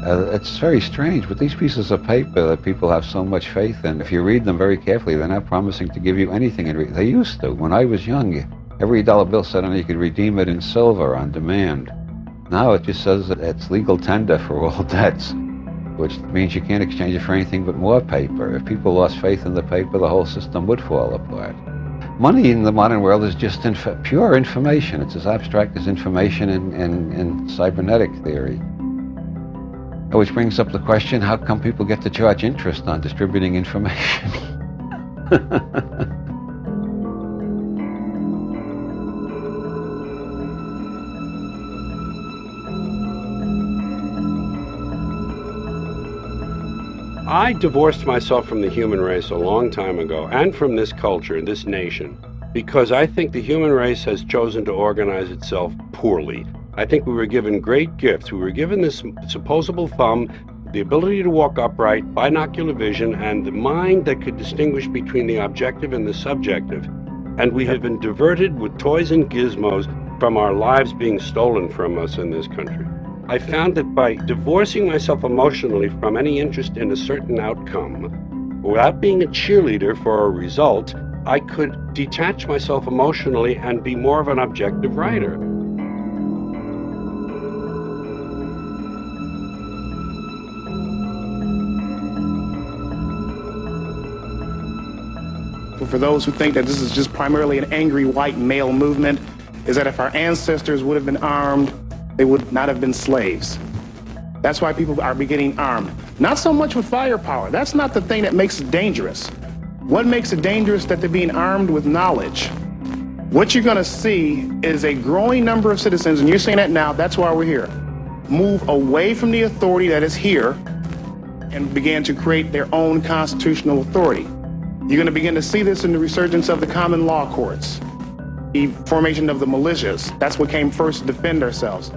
It's very strange, but these pieces of paper that people have so much faith in, if you read them very carefully, they're not promising to give you anything. They used to. When I was young, every dollar bill said on it you could redeem it in silver on demand. Now it just says that it's legal tender for all debts, which means you can't exchange it for anything but more paper. If people lost faith in the paper, the whole system would fall apart. Money in the modern world is just pure information. It's as abstract as information in cybernetic theory. Which brings up the question, how come people get to charge interest on distributing information? I divorced myself from the human race a long time ago, and from this culture, this nation, because I think the human race has chosen to organize itself poorly. I think we were given great gifts. We were given this supposable thumb, the ability to walk upright, binocular vision, and the mind that could distinguish between the objective and the subjective. And we have been diverted with toys and gizmos from our lives being stolen from us in this country. I found that by divorcing myself emotionally from any interest in a certain outcome, without being a cheerleader for a result, I could detach myself emotionally and be more of an objective writer. For those who think that this is just primarily an angry white male movement, is that if our ancestors would have been armed, they would not have been slaves. That's why people are getting armed. Not so much with firepower. That's not the thing that makes it dangerous. What makes it dangerous is that they're being armed with knowledge. What you're gonna see is a growing number of citizens, and you're seeing that now, that's why we're here, move away from the authority that is here and begin to create their own constitutional authority. You're going to begin to see this in the resurgence of the common law courts, the formation of the militias. That's what came first to defend ourselves.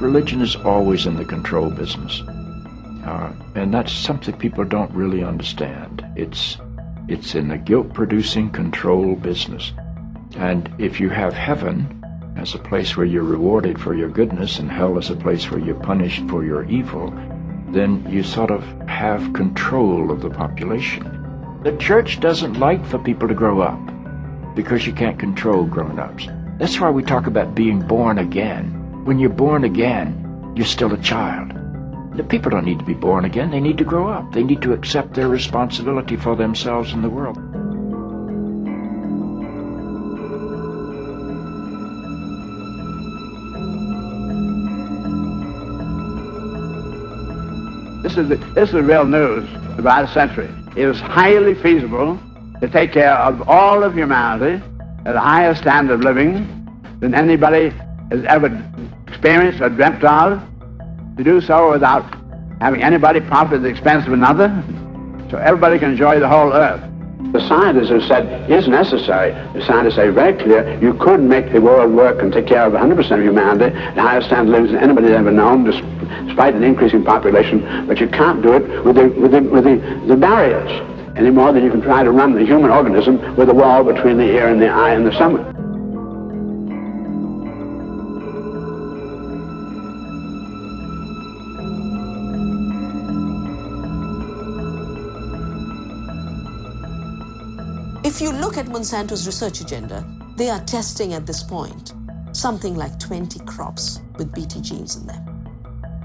Religion is always in the control business, and that's something people don't really understand. It's in the guilt-producing control business. And if you have heaven as a place where you're rewarded for your goodness and hell as a place where you're punished for your evil, then you sort of have control of the population. The church doesn't like for people to grow up because you can't control grown-ups. That's why we talk about being born again. When you're born again, you're still a child. The people don't need to be born again. They need to grow up. They need to accept their responsibility for themselves and the world. This is the real news about a century. It is highly feasible to take care of all of humanity at a higher standard of living than anybody has ever experienced or dreamt of, to do so without having anybody profit at the expense of another, so everybody can enjoy the whole earth. The scientists have said is necessary. The scientists say very clear, you could make the world work and take care of 100% of humanity at the highest standard of living than anybody has ever known, despite an increasing population, but you can't do it with the barriers any more than you can try to run the human organism with a wall between the ear and the eye and the stomach. If you look at Monsanto's research agenda, they are testing at this point something like 20 crops with Bt genes in them.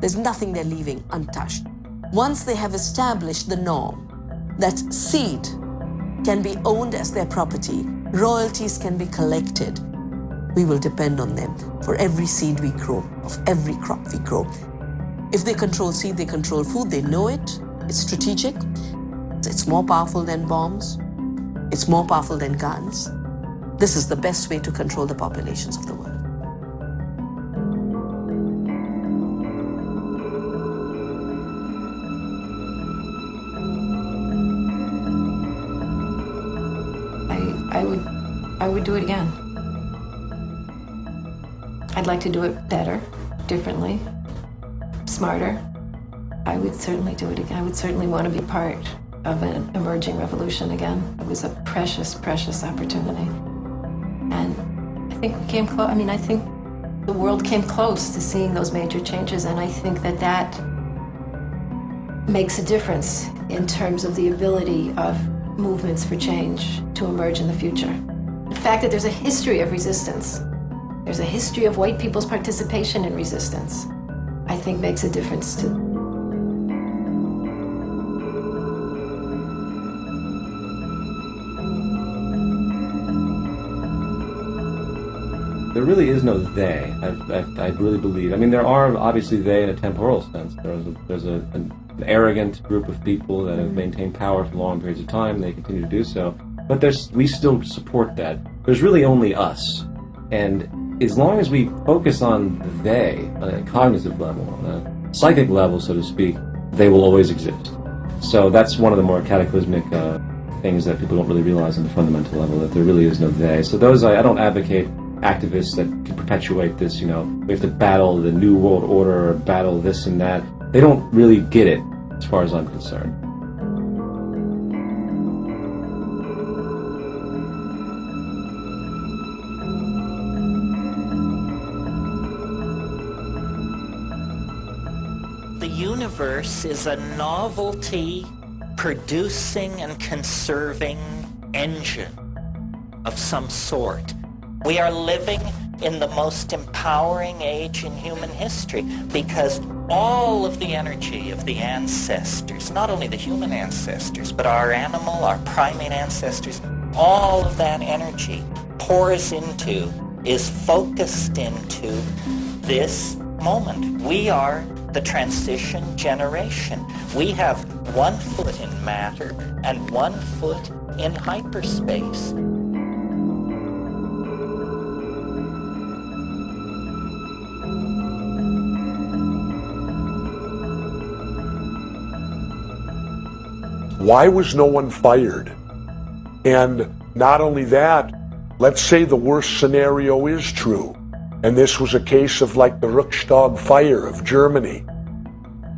There's nothing they're leaving untouched. Once they have established the norm that seed can be owned as their property, royalties can be collected, we will depend on them for every seed we grow, of every crop we grow. If they control seed, they control food, they know it, it's strategic, it's more powerful than bombs, it's more powerful than guns. This is the best way to control the populations of the world. I would do it again. I'd like to do it better, differently, smarter. I would certainly do it again. I would certainly want to be part of an emerging revolution again. It was a precious, precious opportunity. And I think we came close. I mean, I think the world came close to seeing those major changes, and I think that that makes a difference in terms of the ability of movements for change to emerge in the future. The fact that there's a history of resistance, there's a history of white people's participation in resistance, I think makes a difference too. There really is no they. I really believe. I mean, there are obviously they in a temporal sense. There's an arrogant group of people that have maintained power for long periods of time. They continue to do so. But we still support that. There's really only us. And as long as we focus on the they, on a cognitive level, on a psychic level, so to speak, they will always exist. So that's one of the more cataclysmic things that people don't really realize on the fundamental level, that there really is no they. So those, I don't advocate activists that can perpetuate this, we have to battle the New World Order or battle this and that. They don't really get it, as far as I'm concerned. The universe is a novelty producing and conserving engine of some sort. We are living in the most empowering age in human history because all of the energy of the ancestors, not only the human ancestors, but our animal, our primate ancestors, all of that energy pours into, is focused into this moment. We are the transition generation. We have 1 foot in matter and 1 foot in hyperspace. Why was no one fired? And not only that, let's say the worst scenario is true, and this was a case of like the Reichstag fire of Germany.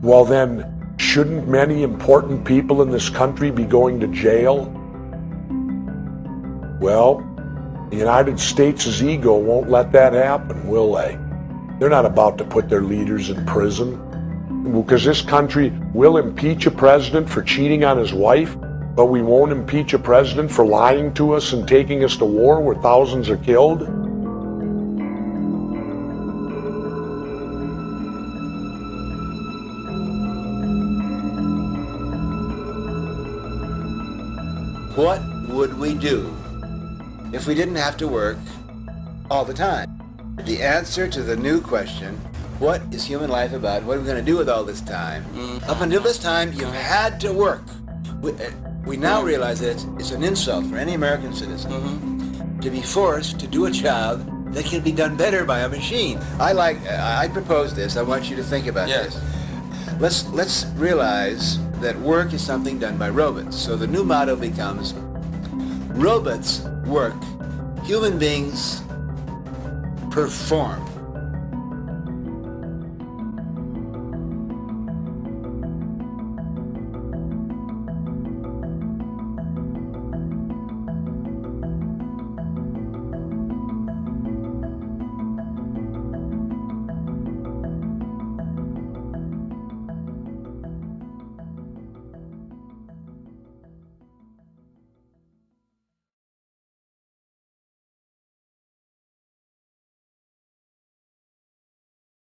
Well then, shouldn't many important people in this country be going to jail? Well, the United States' ego won't let that happen, will they? They're not about to put their leaders in prison. Because this country will impeach a president for cheating on his wife, but we won't impeach a president for lying to us and taking us to war where thousands are killed? What would we do if we didn't have to work all the time? The answer to the new question, what is human life about? What are we going to do with all this time? Up until this time, you've had to work. We now realize that it's an insult for any American citizen to be forced to do a job that can be done better by a machine. I propose this. I want you to think about this. Let's realize that work is something done by robots. So the new motto becomes, robots work, human beings perform.